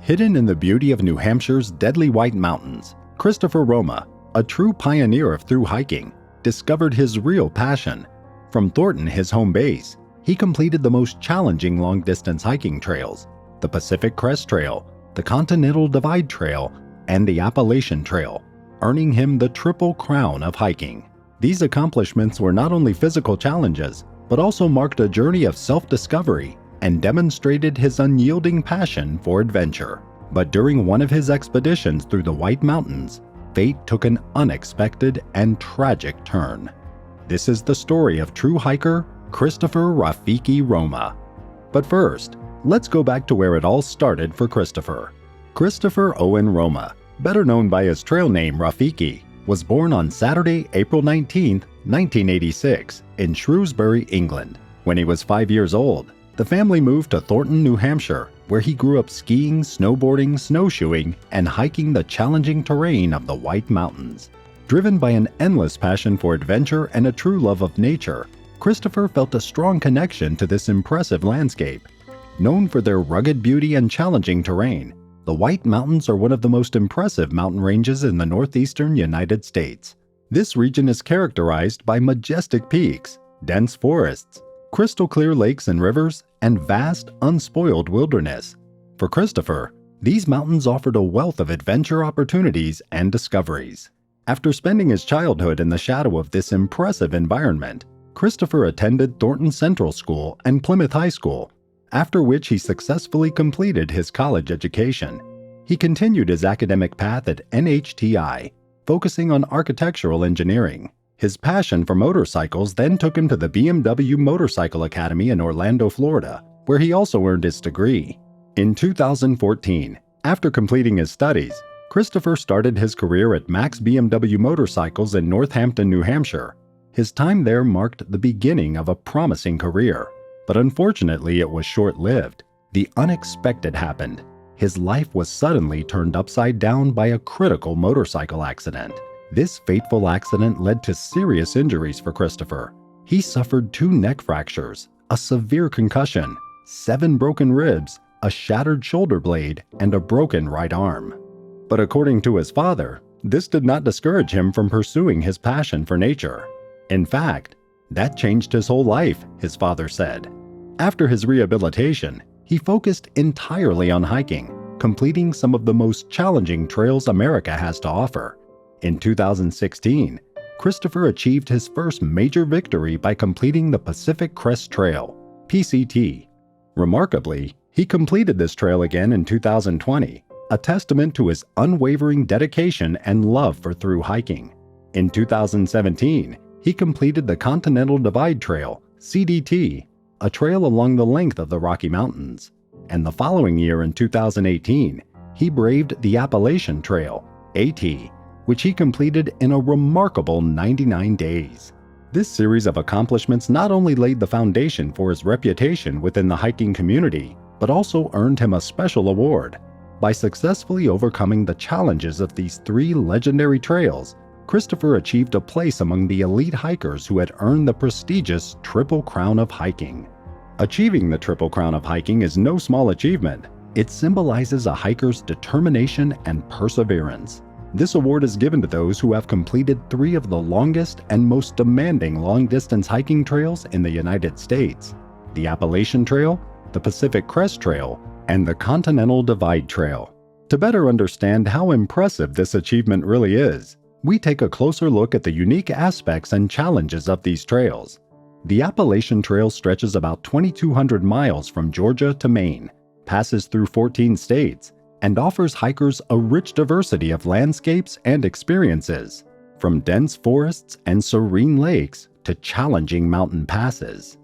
Hidden in the beauty of New Hampshire's deadly White Mountains, Christopher Roma, a true pioneer of thru-hiking, discovered his real passion. From Thornton, his home base, he completed the most challenging long-distance hiking trails, the Pacific Crest Trail, the Continental Divide Trail, and the Appalachian Trail, earning him the Triple Crown of hiking. These accomplishments were not only physical challenges, but also marked a journey of self-discovery and demonstrated his unyielding passion for adventure. But during one of his expeditions through the White Mountains, fate took an unexpected and tragic turn. This is the story of true hiker Christopher Rafiki Roma. But first, let's go back to where it all started for Christopher. Christopher Owen Roma, better known by his trail name Rafiki, was born on Saturday, April 19, 1986, in Shrewsbury, England. When he was 5 years old, the family moved to Thornton, New Hampshire, where he grew up skiing, snowboarding, snowshoeing, and hiking the challenging terrain of the White Mountains. Driven by an endless passion for adventure and a true love of nature, Christopher felt a strong connection to this impressive landscape. Known for their rugged beauty and challenging terrain, the White Mountains are one of the most impressive mountain ranges in the northeastern United States. This region is characterized by majestic peaks, dense forests, crystal clear lakes and rivers, and vast, unspoiled wilderness. For Christopher, these mountains offered a wealth of adventure opportunities and discoveries. After spending his childhood in the shadow of this impressive environment, Christopher attended Thornton Central School and Plymouth High School, after which he successfully completed his college education. He continued his academic path at NHTI, focusing on architectural engineering. His passion for motorcycles then took him to the BMW Motorcycle Academy in Orlando, Florida, where he also earned his degree. In 2014, after completing his studies, Christopher started his career at Max BMW Motorcycles in Northampton, New Hampshire. His time there marked the beginning of a promising career, but unfortunately it was short-lived. The unexpected happened. His life was suddenly turned upside down by a critical motorcycle accident. This fateful accident led to serious injuries for Christopher. He suffered 2 neck fractures, a severe concussion, 7 broken ribs, a shattered shoulder blade, and a broken right arm. But according to his father, this did not discourage him from pursuing his passion for nature. In fact, that changed his whole life, his father said. After his rehabilitation, he focused entirely on hiking, completing some of the most challenging trails America has to offer. In 2016, Christopher achieved his first major victory by completing the Pacific Crest Trail, PCT. Remarkably, he completed this trail again in 2020, a testament to his unwavering dedication and love for thru-hiking. In 2017, he completed the Continental Divide Trail, CDT, a trail along the length of the Rocky Mountains. And the following year in 2018, he braved the Appalachian Trail, AT, which he completed in a remarkable 99 days. This series of accomplishments not only laid the foundation for his reputation within the hiking community, but also earned him a special award. By successfully overcoming the challenges of these 3 legendary trails, Christopher achieved a place among the elite hikers who had earned the prestigious Triple Crown of Hiking. Achieving the Triple Crown of Hiking is no small achievement. It symbolizes a hiker's determination and perseverance. This award is given to those who have completed 3 of the longest and most demanding long-distance hiking trails in the United States: the Appalachian Trail, the Pacific Crest Trail, and the Continental Divide Trail. To better understand how impressive this achievement really is, we take a closer look at the unique aspects and challenges of these trails. The Appalachian Trail stretches about 2,200 miles from Georgia to Maine, passes through 14 states, and offers hikers a rich diversity of landscapes and experiences, from dense forests and serene lakes to challenging mountain passes.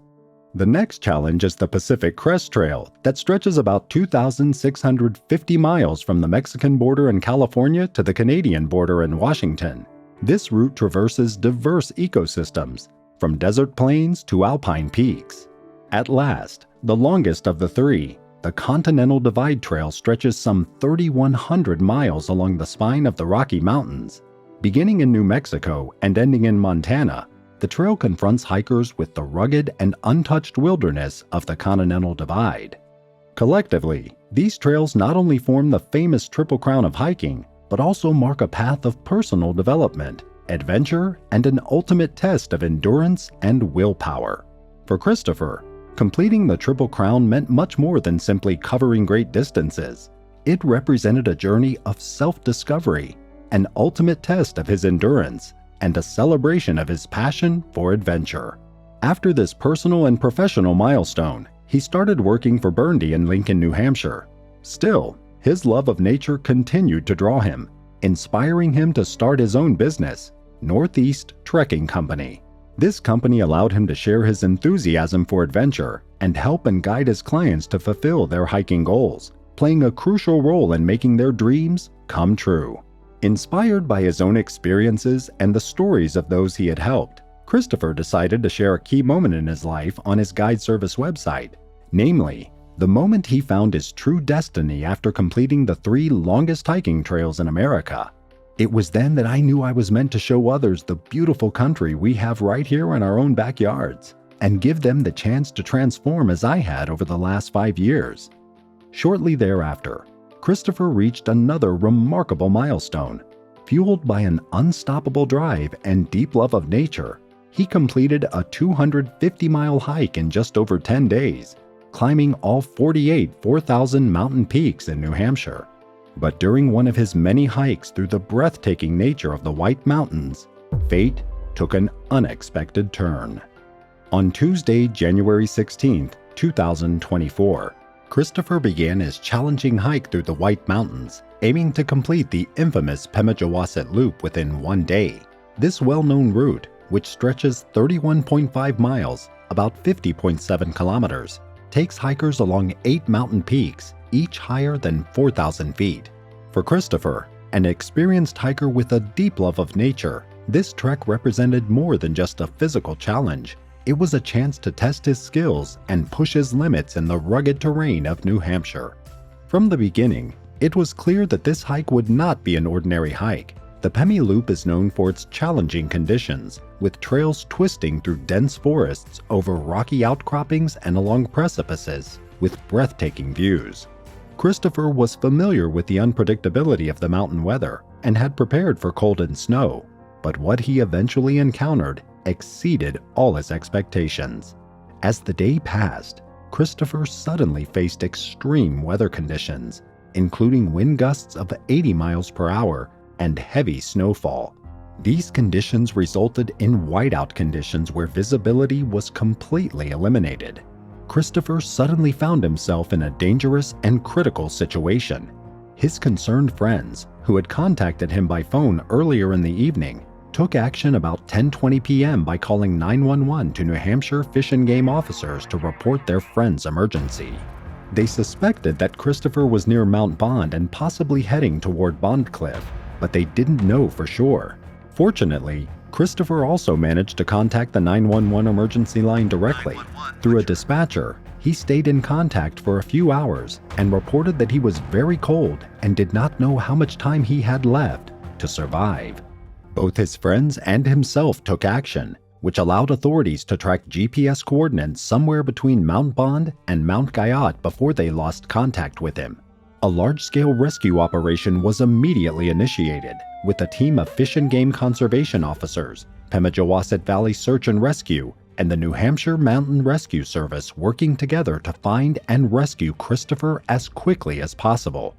The next challenge is the Pacific Crest Trail that stretches about 2,650 miles from the Mexican border in California to the Canadian border in Washington. This route traverses diverse ecosystems, from desert plains to alpine peaks. At last, the longest of the 3, the Continental Divide Trail stretches some 3,100 miles along the spine of the Rocky Mountains. Beginning in New Mexico and ending in Montana, the trail confronts hikers with the rugged and untouched wilderness of the Continental Divide. Collectively, These trails not only form the famous Triple Crown of hiking, but also mark a path of personal development, adventure, and an ultimate test of endurance and willpower. For Christopher, completing the Triple Crown meant much more than simply covering great distances. It represented a journey of self-discovery, an ultimate test of his endurance, and a celebration of his passion for adventure. After this personal and professional milestone, he started working for Burndy in Lincoln, New Hampshire. Still, his love of nature continued to draw him, inspiring him to start his own business, Northeast Trekking Company. This company allowed him to share his enthusiasm for adventure and help and guide his clients to fulfill their hiking goals, playing a crucial role in making their dreams come true. Inspired by his own experiences and the stories of those he had helped, Christopher decided to share a key moment in his life on his guide service website, namely, the moment he found his true destiny after completing the 3 longest hiking trails in America. It was then that I knew I was meant to show others the beautiful country we have right here in our own backyards, and give them the chance to transform as I had over the last 5 years. Shortly thereafter, Christopher reached another remarkable milestone. Fueled by an unstoppable drive and deep love of nature, he completed a 250-mile hike in just over 10 days, climbing all 48 4,000 mountain peaks in New Hampshire. But during one of his many hikes through the breathtaking nature of the White Mountains, fate took an unexpected turn. On Tuesday, January 16, 2024, Christopher began his challenging hike through the White Mountains, aiming to complete the infamous Pemigewasset Loop within 1 day. This well-known route, which stretches 31.5 miles, about 50.7 kilometers, takes hikers along 8 mountain peaks, each higher than 4,000 feet. For Christopher, an experienced hiker with a deep love of nature, this trek represented more than just a physical challenge. It was a chance to test his skills and push his limits in the rugged terrain of New Hampshire. From the beginning, it was clear that this hike would not be an ordinary hike. The Pemi Loop is known for its challenging conditions, with trails twisting through dense forests over rocky outcroppings and along precipices, with breathtaking views. Christopher was familiar with the unpredictability of the mountain weather and had prepared for cold and snow, but what he eventually encountered exceeded all his expectations. As the day passed, Christopher suddenly faced extreme weather conditions, including wind gusts of 80 miles per hour and heavy snowfall. These conditions resulted in whiteout conditions where visibility was completely eliminated. Christopher suddenly found himself in a dangerous and critical situation. His concerned friends, who had contacted him by phone earlier in the evening, took action about 10:20 p.m. by calling 911 to New Hampshire Fish and Game officers to report their friend's emergency. They suspected that Christopher was near Mount Bond and possibly heading toward Bond Cliff, but they didn't know for sure. Fortunately, Christopher also managed to contact the 911 emergency line directly. Through a dispatcher, he stayed in contact for a few hours and reported that he was very cold and did not know how much time he had left to survive. Both his friends and himself took action, which allowed authorities to track GPS coordinates somewhere between Mount Bond and Mount Guyot before they lost contact with him. A large-scale rescue operation was immediately initiated, with a team of Fish and Game conservation officers, Pemigewasset Valley Search and Rescue, and the New Hampshire Mountain Rescue Service working together to find and rescue Christopher as quickly as possible.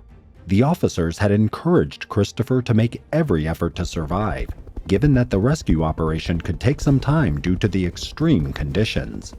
The officers had encouraged Christopher to make every effort to survive, given that the rescue operation could take some time due to the extreme conditions.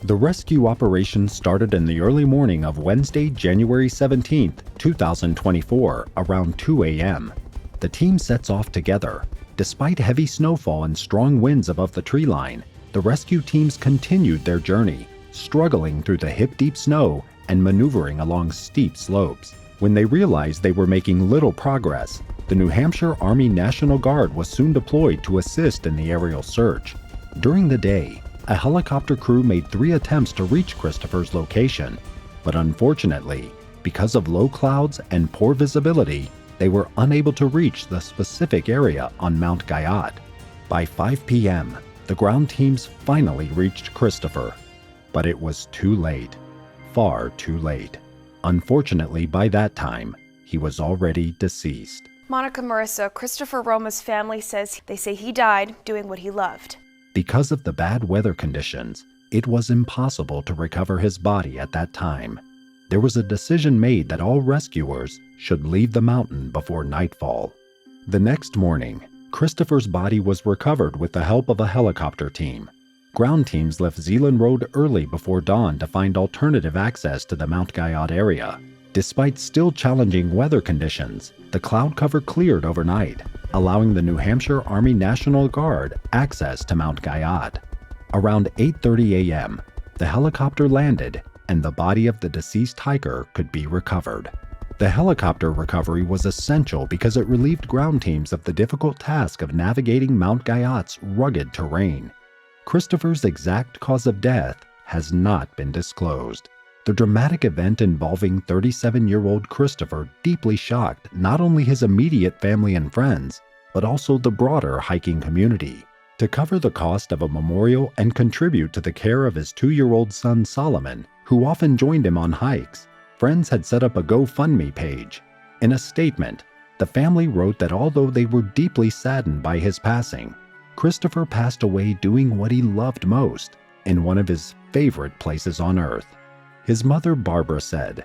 The rescue operation started in the early morning of Wednesday, January 17, 2024, around 2 a.m. The team sets off together. Despite heavy snowfall and strong winds above the tree line, the rescue teams continued their journey, struggling through the hip-deep snow and maneuvering along steep slopes. When they realized they were making little progress, the New Hampshire Army National Guard was soon deployed to assist in the aerial search. During the day, a helicopter crew made 3 attempts to reach Christopher's location, but unfortunately, because of low clouds and poor visibility, they were unable to reach the specific area on Mount Guyot. By 5 p.m., the ground teams finally reached Christopher, but it was too late, far too late. Unfortunately, by that time, he was already deceased. Monica Marissa, Christopher Roma's family says they say he died doing what he loved. Because of the bad weather conditions, it was impossible to recover his body at that time. There was a decision made that all rescuers should leave the mountain before nightfall. The next morning, Christopher's body was recovered with the help of a helicopter team. Ground teams left Zealand Road early before dawn to find alternative access to the Mount Guyot area. Despite still challenging weather conditions, the cloud cover cleared overnight, allowing the New Hampshire Army National Guard access to Mount Guyot. Around 8:30 a.m., the helicopter landed and the body of the deceased hiker could be recovered. The helicopter recovery was essential because it relieved ground teams of the difficult task of navigating Mount Guyot's rugged terrain. Christopher's exact cause of death has not been disclosed. The dramatic event involving 37-year-old Christopher deeply shocked not only his immediate family and friends, but also the broader hiking community. To cover the cost of a memorial and contribute to the care of his 2-year-old son Solomon, who often joined him on hikes, friends had set up a GoFundMe page. In a statement, the family wrote that although they were deeply saddened by his passing, Christopher passed away doing what he loved most, in one of his favorite places on earth. His mother, Barbara, said,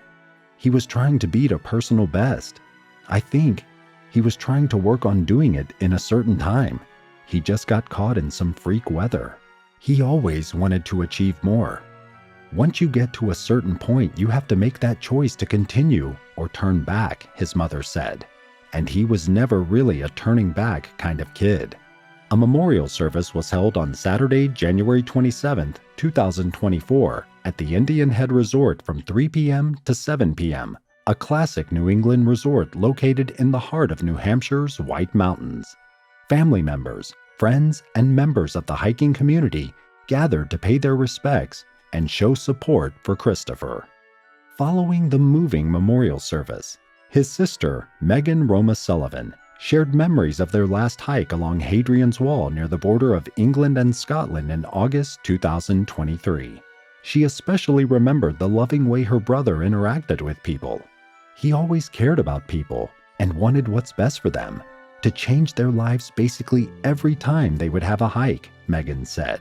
"He was trying to beat a personal best. I think he was trying to work on doing it in a certain time. He just got caught in some freak weather. He always wanted to achieve more. Once you get to a certain point, you have to make that choice to continue or turn back," his mother said. And he was never really a turning back kind of kid. A memorial service was held on Saturday, January 27, 2024, at the Indian Head Resort from 3 p.m. to 7 p.m., a classic New England resort located in the heart of New Hampshire's White Mountains. Family members, friends, and members of the hiking community gathered to pay their respects and show support for Christopher. Following the moving memorial service, his sister, Megan Roma Sullivan, shared memories of their last hike along Hadrian's Wall near the border of England and Scotland in August 2023. She especially remembered the loving way her brother interacted with people. He always cared about people and wanted what's best for them, to change their lives basically every time they would have a hike, Megan said.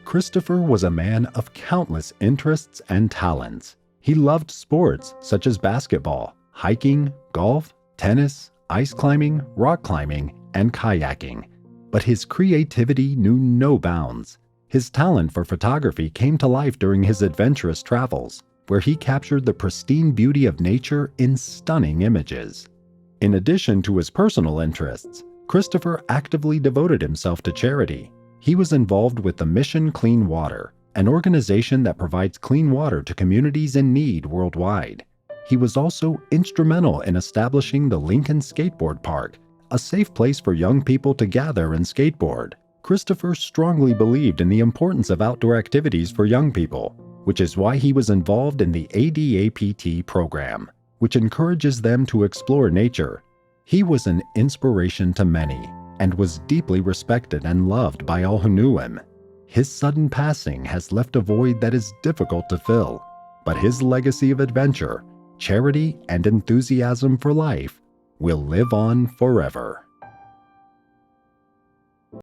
Christopher was a man of countless interests and talents. He loved sports such as basketball, hiking, golf, tennis, ice climbing, rock climbing, and kayaking. But his creativity knew no bounds. His talent for photography came to life during his adventurous travels, where he captured the pristine beauty of nature in stunning images. In addition to his personal interests, Christopher actively devoted himself to charity. He was involved with the Mission Clean Water, an organization that provides clean water to communities in need worldwide. He was also instrumental in establishing the Lincoln Skateboard Park, a safe place for young people to gather and skateboard. Christopher strongly believed in the importance of outdoor activities for young people, which is why he was involved in the ADAPT program, which encourages them to explore nature. He was an inspiration to many and was deeply respected and loved by all who knew him. His sudden passing has left a void that is difficult to fill, but his legacy of adventure, charity, and enthusiasm for life will live on forever.